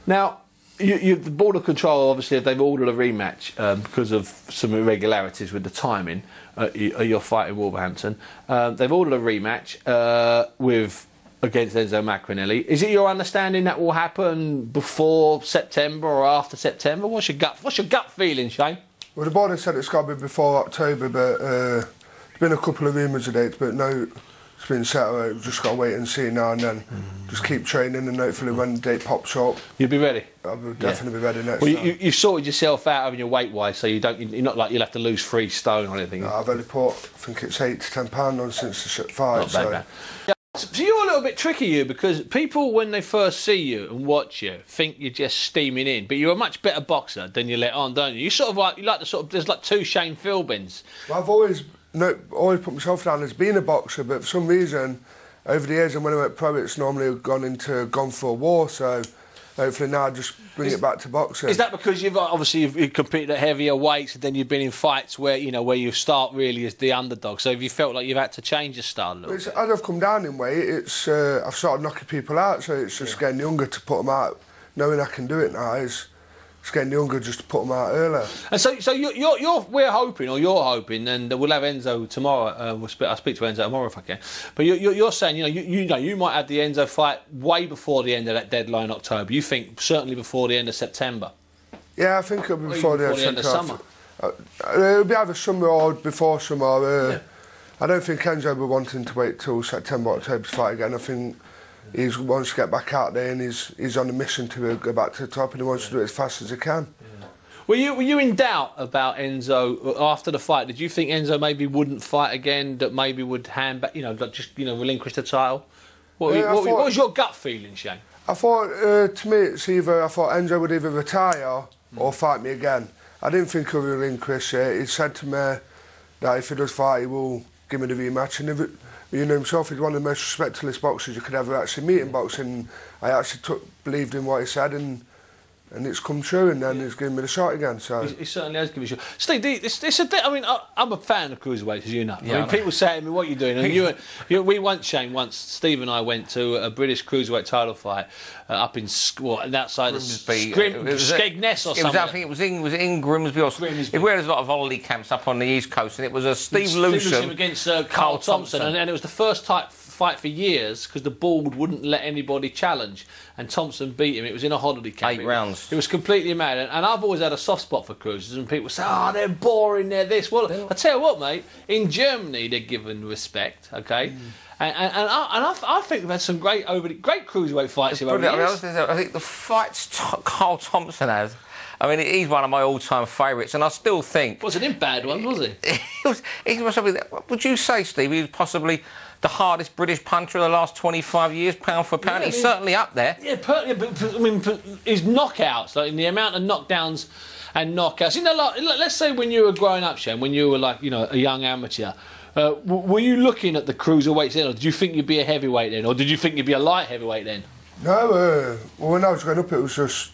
Now, the Board of Control, obviously, they've ordered a rematch because of some irregularities with the timing at your fight in Wolverhampton. They've ordered a rematch against Enzo Maccarinelli. Is it your understanding that will happen before September or after September? What's your gut feeling, Shane? Well, the board has said it's got to be before October, but there's been a couple of rumours of dates, but no, it's been set. We've just got to wait and see now and then. Just keep training, and hopefully when the date pops up, you'll be ready. I'll definitely be ready next time. Well, you've sorted yourself out having your weight-wise, so you're not like you'll have to lose 3 stone or anything. No, I've only put, I think it's £8 to £10 on since the fight. Not bad, man. So you're a little bit tricky, you, because people, when they first see you and watch you, think you're just steaming in. But you're a much better boxer than you let on, don't you? You sort of like, there's like 2 Shane McPhilbins. Well, I've always put myself down as being a boxer, but for some reason, over the years, and when I went pro, it's normally gone for a war. So hopefully now, just bring it back to boxing. Is that because you've competed at heavier weights, and then you've been in fights where you start really as the underdog? So have you felt like you've had to change your style a little bit? As I've come down in weight, I've started knocking people out, so it's just getting younger to put them out. Knowing I can do it now is getting younger just to put them out earlier. And so you're hoping, and we'll have Enzo tomorrow. I'll speak to Enzo tomorrow if I can. But you're saying you might have the Enzo fight way before the end of that deadline, October. You think certainly before the end of September? Yeah, I think it'll be before the end of summer. It'll be either summer or before summer. I don't think Enzo will be wanting to wait till September, October to fight again. I think he wants to get back out there, and he's on a mission to go back to the top, and he wants to do it as fast as he can. Yeah. Were you in doubt about Enzo after the fight? Did you think Enzo maybe wouldn't fight again? That maybe would hand back, relinquish the title? What was your gut feeling, Shane? I thought, to me, I thought Enzo would either retire or fight me again. I didn't think he would relinquish it. He said to me that if he does fight, he will give me the rematch, and himself, he's one of the most respectless boxers you could ever actually meet in boxing. I actually believed in what he said, and it's come true, and then he's given me the shot again. So he certainly has given you a shot. Steve, I'm a fan of cruiserweights, as you know. Yeah, people say to me, "What are you doing?" And we once, Shane, Steve and I went to a British cruiserweight title fight up in outside of Skegness or something. I think it was in Grimsby or Grimsby. Where there's a lot of holiday camps up on the East Coast, and it was a Steve Lillis against Carl Thompson, and it was the first fight for years because the board wouldn't let anybody challenge, and Thompson beat him. It was in a holiday camp. 8 rounds. It was completely mad, and I've always had a soft spot for cruisers, and people say, "Oh, they're boring, they're this." Well, I tell you what, mate. In Germany, they're given respect, okay. And I think we've had some great cruiserweight fights here over the years. I think the fights Carl Thompson has. I mean, he's one of my all-time favourites, and I still think... Wasn't in bad ones, was he? He was would you say, Steve, he was possibly the hardest British puncher of the last 25 years, pound for pound? He's certainly up there. Yeah, but his knockouts, like in the amount of knockdowns and knockouts. Let's say when you were growing up, Shane, when you were like, a young amateur, were you looking at the cruiserweights then, or did you think you'd be a heavyweight then, or did you think you'd be a light heavyweight then? No, well, when I was growing up, it was just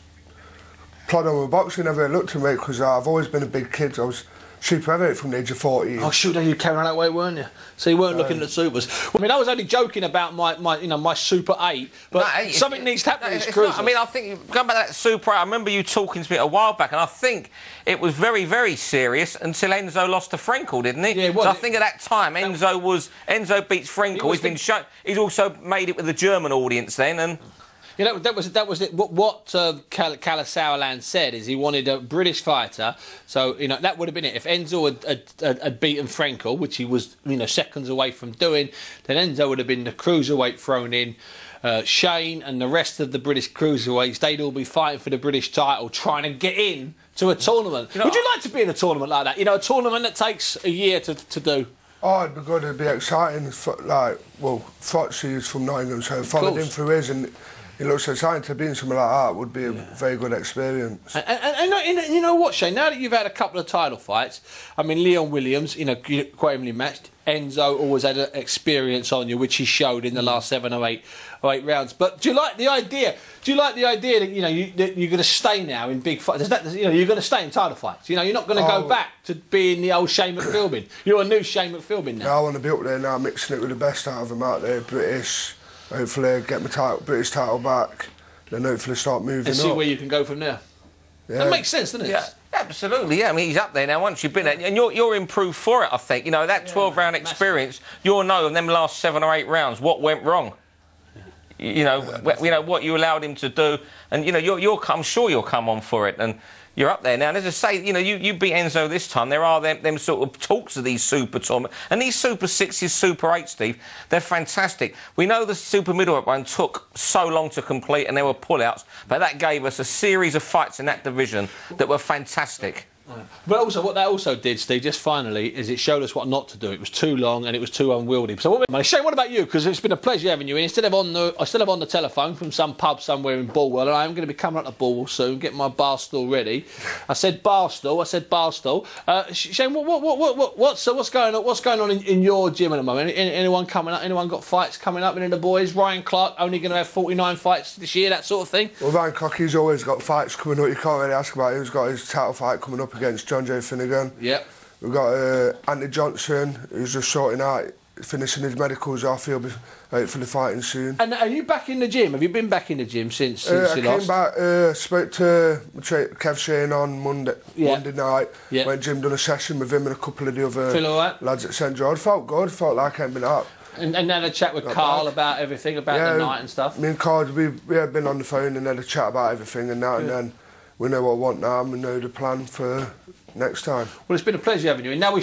plod on with boxing. Never looked at me because I've always been a big kid. I was super heavyweight from the age of 14. Oh, shoot, you carrying on that weight, weren't you? So you weren't looking at supers. I mean, I was only joking about my Super 8, but something needs to happen in this cruiser. I mean, I think, going back to that Super 8, I remember you talking to me a while back, and I think it was very, very serious until Enzo lost to Frankel, didn't he? Yeah, it was. So I think at that time, Enzo beats Frankel. He's also made it with the German audience then, and... that was it. What Kalle Sauerland said is he wanted a British fighter. So that would have been it. If Enzo had beaten Frankel, which he was seconds away from doing, then Enzo would have been the cruiserweight thrown in. Shane and the rest of the British cruiserweights, they'd all be fighting for the British title, trying to get in to a tournament. Would you like to be in a tournament like that? A tournament that takes a year to do. Oh, it'd be good. It'd be exciting. Foxy's from Nottingham, so followed him through his and. It looks exciting. To be in something like that would be a very good experience. And you know what, Shane? Now that you've had a couple of title fights, I mean, Leon Williams, quite evenly matched. Enzo always had an experience on you, which he showed in the last 7 or 8 rounds. But do you like the idea? Do you like the idea that that you're going to stay now in big fights? You're going to stay in title fights. You're not going to go back to being the old Shane McPhilbin. You're a new Shane McPhilbin now. No, I want to be up there now, mixing it with the best out of them out there, British. Hopefully get my British title back, then hopefully start moving and see up. where you can go from there. Yeah. That makes sense, doesn't it? Yeah, absolutely. Yeah, I mean, he's up there now. Once you've been there, and you're improved for it, I think. You know, that 12-round experience, you'll know in them last 7 or 8 rounds what went wrong. You know, what you allowed him to do, and you know, I'm sure you'll come on for it, and you're up there now. And as I say, you know, you beat Enzo this time. There are them sort of talks of these super tournaments, and these Super 6s, Super 8s, Steve, they're fantastic. We know the super middleweight one took so long to complete, and there were pullouts, but that gave us a series of fights in that division that were fantastic. But also, what that also did, Steve, just finally, is it showed us what not to do. It was too long and it was too unwieldy. So, Shane, what about you? Because it's been a pleasure having you in. Instead of on the telephone from some pub somewhere in Bulwell, and I am going to be coming up to Bulwell soon, getting my bar stool ready. I said bar stool. Shane, what's going on? What's going on in your gym at the moment? Anyone coming up? Anyone got fights coming up? Any of the boys? Ryan Clark only going to have 49 fights this year, that sort of thing. Well, Ryan Clark, he's always got fights coming up. You can't really ask about it. He's got his title fight coming up against John J. Finnegan. Yep. We've got Anthony Johnson, who's just sorting out, finishing his medicals off. He'll be hopefully fighting soon. And are you back in the gym? Have you been back in the gym since you lost? I came back, spoke to Kev Shane on Monday night. Yeah. Went gym, done a session with him and a couple of the other Feel all right? lads at St George. Felt good, felt like I hadn't been up. And had a chat with Carl about everything, about the night and stuff? Me and Carl, we had been on the phone and had a chat about everything and that, and then we know what I want now and we know the plan for next time. Well, it's been a pleasure having you. And now we